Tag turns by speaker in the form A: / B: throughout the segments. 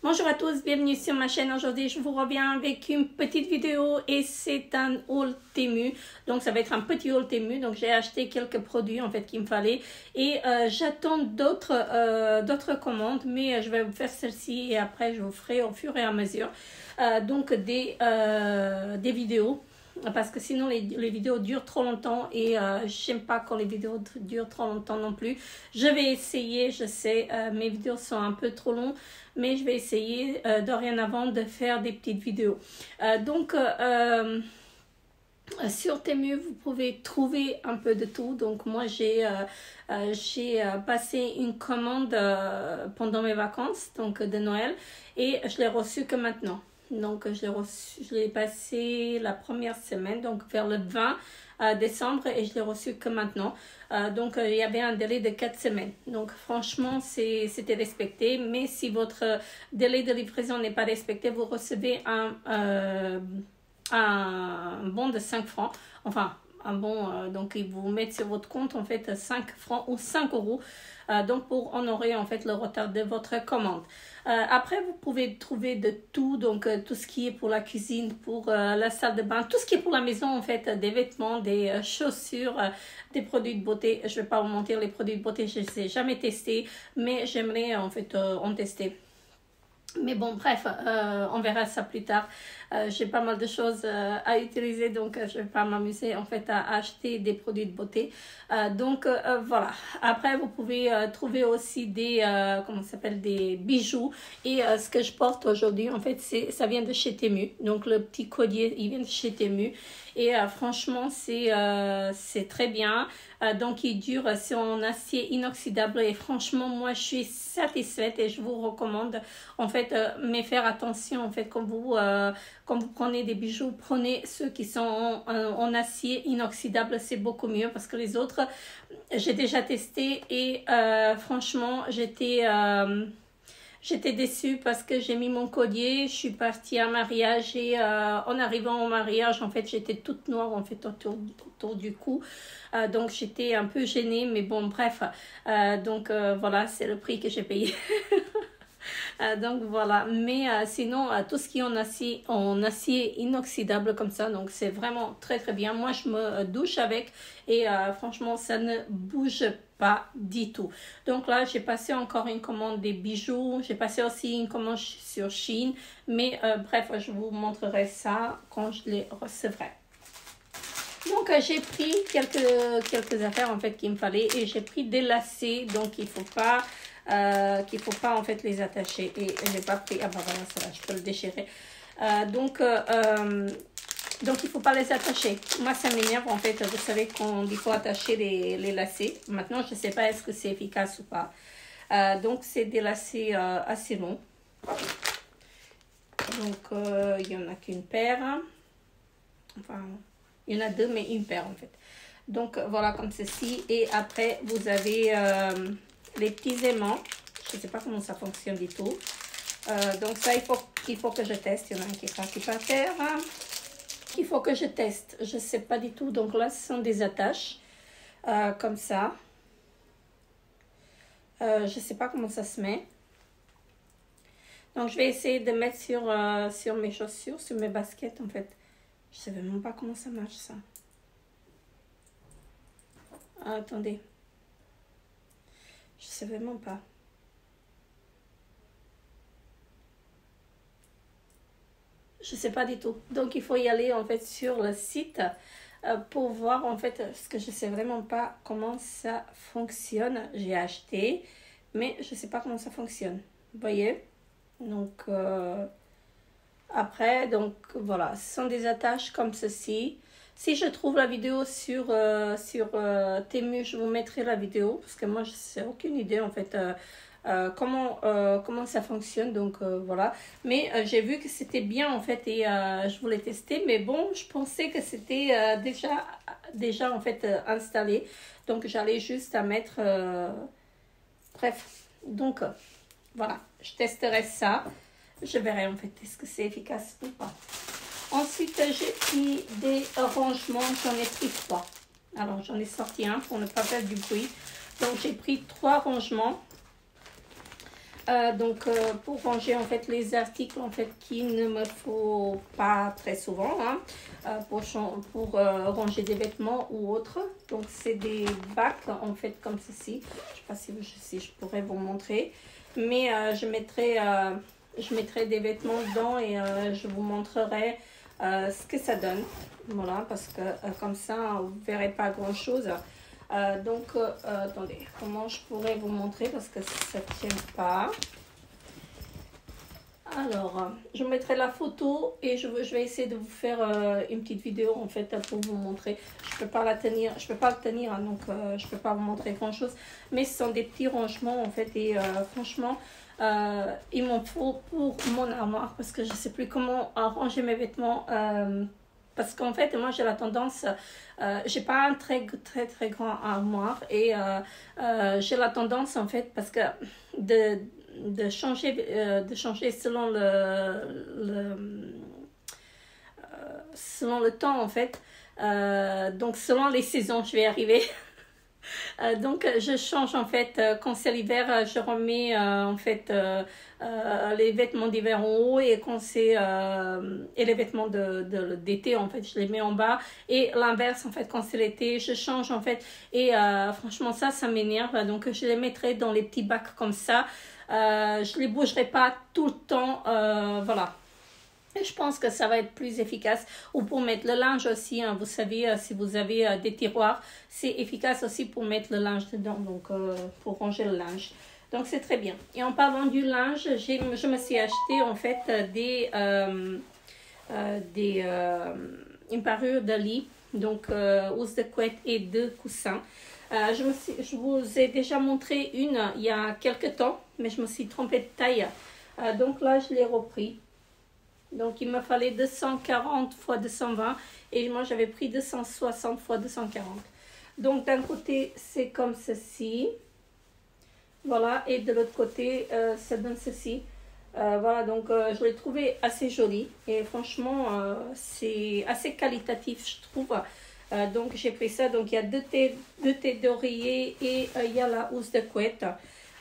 A: Bonjour à tous, bienvenue sur ma chaîne. Aujourd'hui, je vous reviens avec une petite vidéo et c'est un haul Temu. Donc, ça va être un petit haul Temu. Donc, j'ai acheté quelques produits en fait qu'il me fallait et j'attends d'autres commandes, mais je vais vous faire celle-ci et après, je vous ferai au fur et à mesure donc des vidéos. Parce que sinon les vidéos durent trop longtemps et j'aime pas quand les vidéos durent trop longtemps non plus. Je vais essayer, je sais, mes vidéos sont un peu trop longues, mais je vais essayer dorénavant de faire des petites vidéos. Sur Temu, vous pouvez trouver un peu de tout. Donc moi j'ai passé une commande pendant mes vacances donc de Noël et je l'ai reçue que maintenant. Donc, je l'ai passé la première semaine, donc vers le 20 décembre, et je l'ai reçu que maintenant. Il y avait un délai de 4 semaines. Donc, franchement, c'était respecté. Mais si votre délai de livraison n'est pas respecté, vous recevez un bon de 5 francs. Enfin, un bon, donc ils vous mettent sur votre compte, en fait, 5 francs ou 5 euros. Donc, pour honorer, en fait, le retard de votre commande. Après, vous pouvez trouver de tout, donc tout ce qui est pour la cuisine, pour la salle de bain, tout ce qui est pour la maison, en fait, des vêtements, des chaussures, des produits de beauté. Je ne vais pas vous mentir, les produits de beauté, je ne les ai jamais testés, mais j'aimerais, en fait, en tester. Mais bon, bref, on verra ça plus tard. J'ai pas mal de choses à utiliser, donc je vais pas m'amuser en fait à acheter des produits de beauté. Voilà. Après, vous pouvez trouver aussi des, comment ça s'appelle, des bijoux. Et ce que je porte aujourd'hui, en fait, ça vient de chez Temu. Donc le petit collier, il vient de chez Temu. Et franchement, c'est très bien. Donc, il dure, c'est en acier inoxydable. Et franchement, moi, je suis satisfaite et je vous recommande, en fait, mais faire attention, en fait, quand vous prenez des bijoux, prenez ceux qui sont en acier inoxydable. C'est beaucoup mieux parce que les autres, j'ai déjà testé et franchement, j'étais déçue parce que j'ai mis mon collier, je suis partie à un mariage et en arrivant au mariage, en fait, j'étais toute noire en fait autour du cou. Donc, j'étais un peu gênée, mais bon, bref. Voilà, c'est le prix que j'ai payé. Donc voilà, mais sinon tout ce qui est en acier inoxydable comme ça, donc c'est vraiment très très bien. Moi je me douche avec et franchement ça ne bouge pas du tout. Donc là j'ai passé encore une commande des bijoux, j'ai passé aussi une commande sur Shein, mais bref je vous montrerai ça quand je les recevrai. Donc j'ai pris quelques affaires en fait qu'il me fallait et j'ai pris des lacets, donc il faut pas en fait les attacher et j'ai pas pris, ah bah voilà ça va, je peux le déchirer, donc il faut pas les attacher. Moi ça m'énerve en fait, vous savez qu'on dit faut attacher les lacets. Maintenant je sais pas est-ce que c'est efficace ou pas. Donc c'est des lacets assez longs, donc il y en a qu'une paire, enfin il y en a deux mais une paire en fait. Donc voilà comme ceci et après vous avez les petits aimants, je ne sais pas comment ça fonctionne du tout. Donc ça, il faut que je teste. Il y en a un qui est parti par terre. Il faut que je teste. Je ne sais pas du tout. Donc là, ce sont des attaches. Comme ça. Je ne sais pas comment ça se met. Donc je vais essayer de mettre sur mes chaussures, sur mes baskets en fait. Je ne sais même pas comment ça marche ça. Attendez. Je sais vraiment pas. Je sais pas du tout. Donc il faut y aller en fait sur le site pour voir en fait parce que je sais vraiment pas comment ça fonctionne. J'ai acheté mais je sais pas comment ça fonctionne. Vous voyez? Donc après donc voilà, ce sont des attaches comme ceci. Si je trouve la vidéo sur Temu, je vous mettrai la vidéo parce que moi je sais aucune idée en fait comment ça fonctionne, donc voilà. Mais j'ai vu que c'était bien en fait et je voulais tester, mais bon je pensais que c'était déjà en fait installé, donc j'allais juste à mettre bref, donc voilà, je testerai ça, je verrai en fait est-ce que c'est efficace ou pas. Ensuite, j'ai pris des rangements, j'en ai pris 3. Alors, j'en ai sorti un pour ne pas faire du bruit. Donc, j'ai pris 3 rangements. Pour ranger en fait les articles en fait qu'il ne me faut pas très souvent, hein, pour ranger des vêtements ou autres. Donc c'est des bacs en fait comme ceci. Je sais pas si je pourrais vous montrer, mais je mettrai des vêtements dedans et je vous montrerai ce que ça donne. Voilà, parce que comme ça vous ne verrez pas grand chose. Attendez, comment je pourrais vous montrer parce que ça ne tient pas. Alors, je mettrai la photo et je vais essayer de vous faire une petite vidéo en fait pour vous montrer. Je peux pas le tenir, hein, donc je peux pas vous montrer grand chose. Mais ce sont des petits rangements en fait et franchement, il m'en faut pour mon armoire parce que je sais plus comment ranger mes vêtements. Parce qu'en fait, moi, j'ai la tendance, j'ai pas un très grand armoire et j'ai la tendance, en fait, parce que de changer selon selon le temps, en fait. Donc, selon les saisons, je vais y arriver. Je change en fait, quand c'est l'hiver, je remets en fait les vêtements d'hiver en haut et quand c'est et les vêtements d'été en fait, je les mets en bas et l'inverse en fait, quand c'est l'été, je change en fait et franchement ça m'énerve donc je les mettrai dans les petits bacs comme ça, je les bougerai pas tout le temps, voilà. Je pense que ça va être plus efficace. Ou pour mettre le linge aussi, hein, vous savez, si vous avez des tiroirs, c'est efficace aussi pour mettre le linge dedans, donc pour ranger le linge. Donc c'est très bien. Et en parlant du linge, je me suis acheté en fait une parure de lit, donc housse de couette et 2 coussins. Je vous ai déjà montré une il y a quelques temps, mais je me suis trompée de taille. Donc là, je l'ai repris. Donc, il me fallait 240 x 220 et moi, j'avais pris 260 x 240. Donc, d'un côté, c'est comme ceci. Voilà, et de l'autre côté, ça donne ceci. Voilà, donc je l'ai trouvé assez joli et franchement, c'est assez qualitatif, je trouve. Donc, j'ai pris ça. Donc, il y a deux têtes d'oreiller et il y a la housse de couette.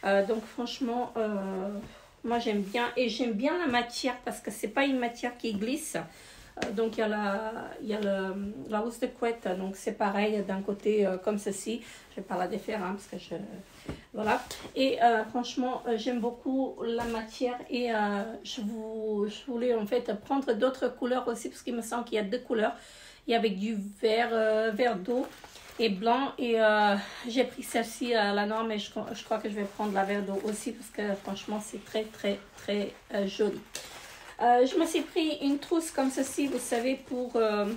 A: Donc, franchement... moi, j'aime bien. Et j'aime bien la matière parce que c'est pas une matière qui glisse. Donc, il y a la housse de couette. Donc, c'est pareil d'un côté comme ceci. Je vais pas la défaire hein, parce que voilà. Et franchement, j'aime beaucoup la matière. Et je voulais en fait prendre d'autres couleurs aussi parce qu'il me semble qu'il y a 2 couleurs. Il y a avec du vert d'eau et blanc et j'ai pris celle-ci à la norme et je crois que je vais prendre la vert d'eau aussi parce que franchement c'est très joli. Je me suis pris une trousse comme ceci, vous savez, pour le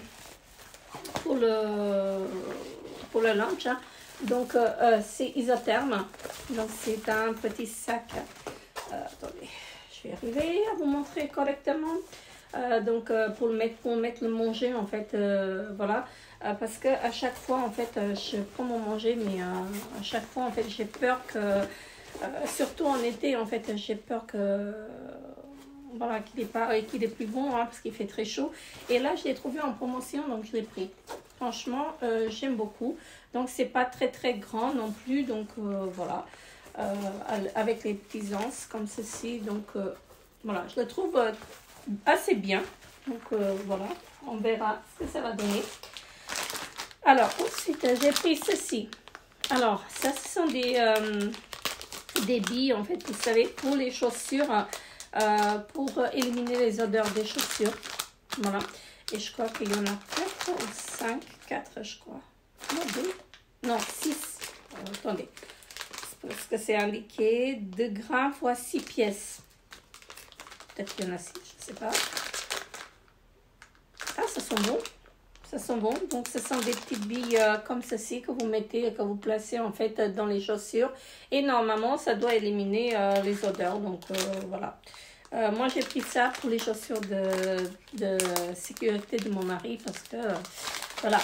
A: lunch hein. Donc c'est isotherme, donc c'est un petit sac. Attendez, je vais arriver à vous montrer correctement. Pour mettre le manger en fait, voilà. Parce que à chaque fois en fait je prends mon manger mais à chaque fois en fait j'ai peur que surtout en été en fait j'ai peur que voilà qu'il est plus bon hein, parce qu'il fait très chaud et là je l'ai trouvé en promotion donc je l'ai pris. Franchement j'aime beaucoup, donc c'est pas très grand non plus, donc voilà, avec les petits anses comme ceci, donc voilà, je le trouve assez bien, donc voilà, on verra ce que ça va donner. Alors, ensuite, j'ai pris ceci. Alors, ça, ce sont des billes, en fait, vous savez, pour les chaussures, pour éliminer les odeurs des chaussures. Voilà. Et je crois qu'il y en a 4 ou 5. 4, je crois. Non, 2. Non, 6. Attendez. Parce que c'est indiqué 2 grammes x 6 pièces. Peut-être qu'il y en a 6, je ne sais pas. Ah, ça sent bon. Ça sent bon. Donc, ce sont des petites billes comme ceci que vous mettez, que vous placez en fait dans les chaussures. Et normalement, ça doit éliminer les odeurs. Donc, voilà. Moi, j'ai pris ça pour les chaussures de sécurité de mon mari parce que, voilà.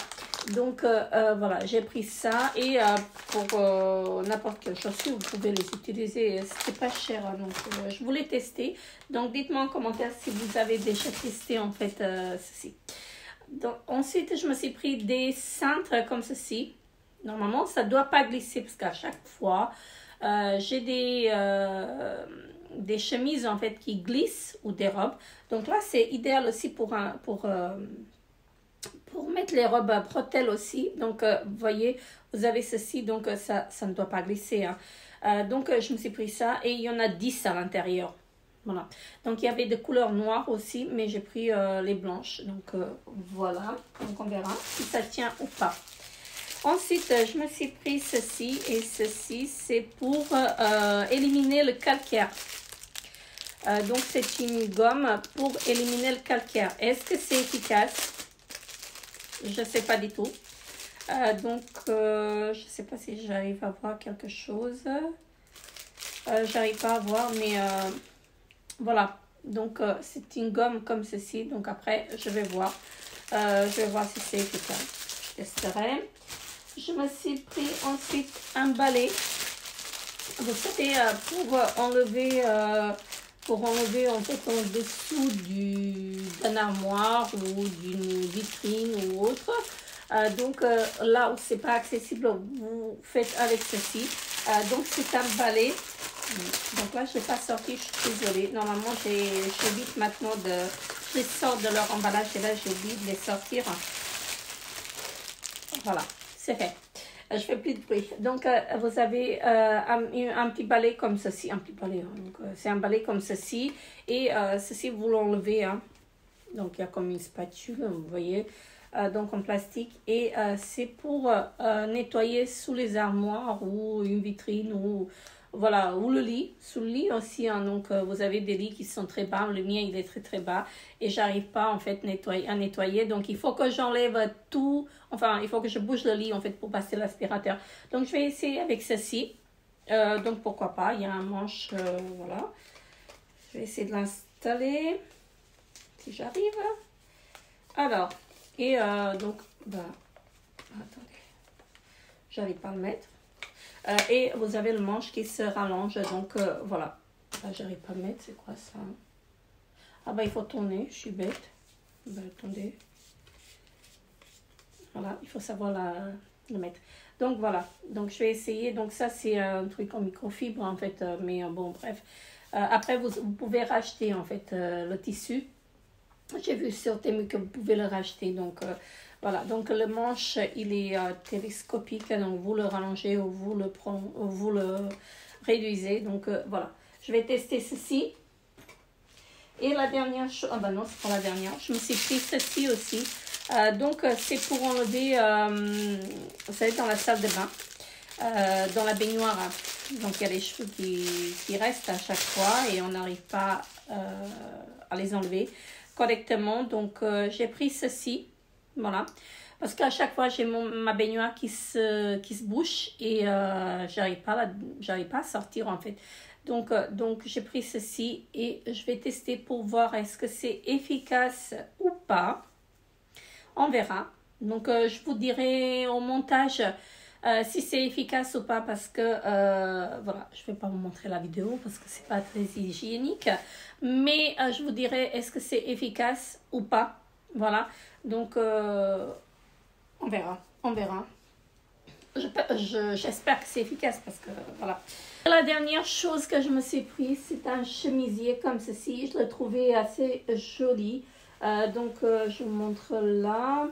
A: Donc, voilà, j'ai pris ça. Et pour n'importe quelle chaussure, vous pouvez les utiliser. C'était pas cher. Donc, je voulais tester. Donc, dites-moi en commentaire si vous avez déjà testé en fait ceci. Donc, ensuite, je me suis pris des cintres comme ceci. Normalement, ça ne doit pas glisser parce qu'à chaque fois, J'ai des chemises en fait qui glissent ou des robes. Donc là, c'est idéal aussi pour mettre les robes bretelles aussi. Donc, vous voyez, vous avez ceci, donc ça ne doit pas glisser. Hein. Donc, je me suis pris ça et il y en a 10 à l'intérieur. Voilà. Donc, il y avait des couleurs noires aussi, mais j'ai pris les blanches. Donc, voilà. Donc, on verra si ça tient ou pas. Ensuite, je me suis pris ceci et ceci, c'est pour éliminer le calcaire. Donc, c'est une gomme pour éliminer le calcaire. Est-ce que c'est efficace? Je ne sais pas du tout. Donc, je ne sais pas si j'arrive à voir quelque chose. J'arrive pas à voir, mais voilà. Donc, c'est une gomme comme ceci. Donc, après, je vais voir. Je vais voir si c'est efficace. Je testerai. Je me suis pris ensuite un balai. Vous savez, pour enlever en fait en dessous d'une armoire ou d'une vitrine ou autre. Donc là où c'est pas accessible, vous faites avec ceci. Donc c'est un balai. Donc là je l'ai pas sorti, je suis désolée. Normalement j'évite maintenant je les sors de leur emballage et là j'oublie de les sortir. Voilà, c'est fait. Je fais plus de bruit. Donc, vous avez un petit balai comme ceci. Un petit balai. Hein. C'est un balai comme ceci. Et ceci, vous l'enlevez. Hein. Donc, il y a comme une spatule, vous voyez. Donc, en plastique. Et c'est pour nettoyer sous les armoires ou une vitrine ou... Voilà, ou le lit, sous le lit aussi. Hein. Donc, vous avez des lits qui sont très bas. Le mien, il est très, très bas. Et j'arrive pas, en fait, à nettoyer. Donc, il faut que j'enlève tout. Enfin, il faut que je bouge le lit, en fait, pour passer l'aspirateur. Donc, je vais essayer avec ceci. Donc, pourquoi pas. Il y a un manche, voilà. Je vais essayer de l'installer. Si j'arrive. Alors, et donc, bah, attendez. J'arrive pas à le mettre. Et vous avez le manche qui se rallonge, donc voilà. Là, j'arrive pas à le mettre, c'est quoi ça? Ah bah il faut tourner, je suis bête. Bah, attendez. Voilà, il faut savoir le mettre. Donc voilà, donc je vais essayer. Donc ça c'est un truc en microfibre en fait, mais bon bref. Après vous pouvez racheter en fait le tissu. J'ai vu sur Temu que vous pouvez le racheter, donc... voilà, donc le manche, il est télescopique, donc vous le rallongez ou vous le réduisez. Donc voilà, je vais tester ceci. Et la dernière chose, ah ben non, c'est pas la dernière, je me suis pris ceci aussi. Donc c'est pour enlever, vous savez, dans la salle de bain, dans la baignoire. Donc il y a les cheveux qui restent à chaque fois et on n'arrive pas à les enlever correctement. Donc j'ai pris ceci. Voilà, parce qu'à chaque fois j'ai ma baignoire qui se bouche et j'arrive pas à sortir en fait. Donc j'ai pris ceci et je vais tester pour voir est-ce que c'est efficace ou pas. On verra. Donc je vous dirai au montage si c'est efficace ou pas parce que voilà, je vais pas vous montrer la vidéo parce que c'est pas très hygiénique. Mais je vous dirai est-ce que c'est efficace ou pas. Voilà, donc on verra. J'espère que c'est efficace parce que voilà. La dernière chose que je me suis prise, c'est un chemisier comme ceci. Je l'ai trouvé assez joli. Donc je vous montre là.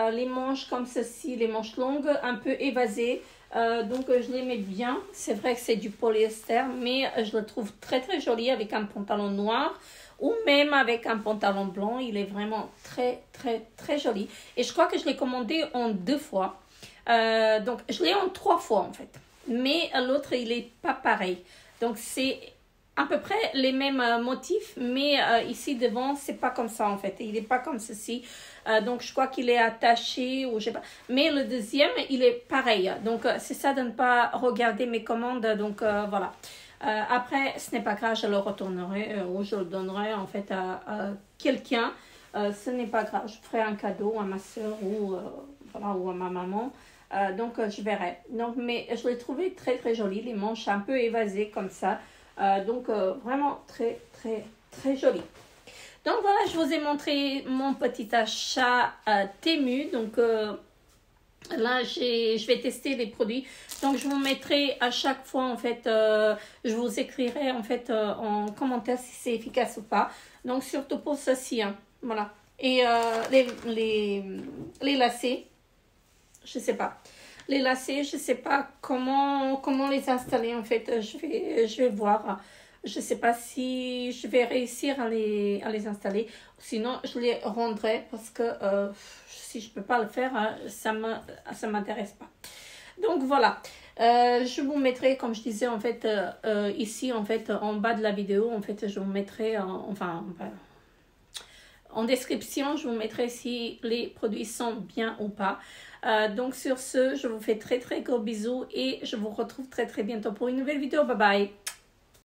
A: Les manches comme ceci, les manches longues, un peu évasées. Donc je l'aimais bien. C'est vrai que c'est du polyester, mais je le trouve très très joli avec un pantalon noir. Ou même avec un pantalon blanc, il est vraiment très très très joli. Et je crois que je l'ai commandé en 2 fois. Donc je l'ai en 3 fois en fait. Mais l'autre il est pas pareil. Donc c'est à peu près les mêmes motifs. Mais ici devant c'est pas comme ça en fait. Il est pas comme ceci. Donc je crois qu'il est attaché ou je sais pas. Mais le deuxième il est pareil. Donc c'est ça de ne pas regarder mes commandes. Donc voilà. Après, ce n'est pas grave, je le retournerai ou je le donnerai en fait à quelqu'un. Ce n'est pas grave, je ferai un cadeau à ma soeur ou, voilà, ou à ma maman. Donc, je verrai. Donc, mais je l'ai trouvé très très joli, les manches un peu évasées comme ça. Donc, vraiment très très très joli. Donc, voilà, je vous ai montré mon petit achat Temu. Donc, Là, je vais tester les produits. Donc, je vous mettrai à chaque fois, en fait, je vous écrirai, en fait, en commentaire si c'est efficace ou pas. Donc, surtout pour ceci, hein. Voilà. Et les lacets, je sais pas. Les lacets, je sais pas comment les installer, en fait. Je vais voir. Je sais pas si je vais réussir à les installer. Sinon, je les rendrai parce que si je peux pas le faire, hein, ça m'intéresse pas. Donc voilà. Je vous mettrai, comme je disais, en fait, ici, en fait, en bas de la vidéo, en fait, je vous mettrai, en description, je vous mettrai si les produits sont bien ou pas. Donc sur ce, je vous fais très très gros bisous et je vous retrouve très très bientôt pour une nouvelle vidéo. Bye bye.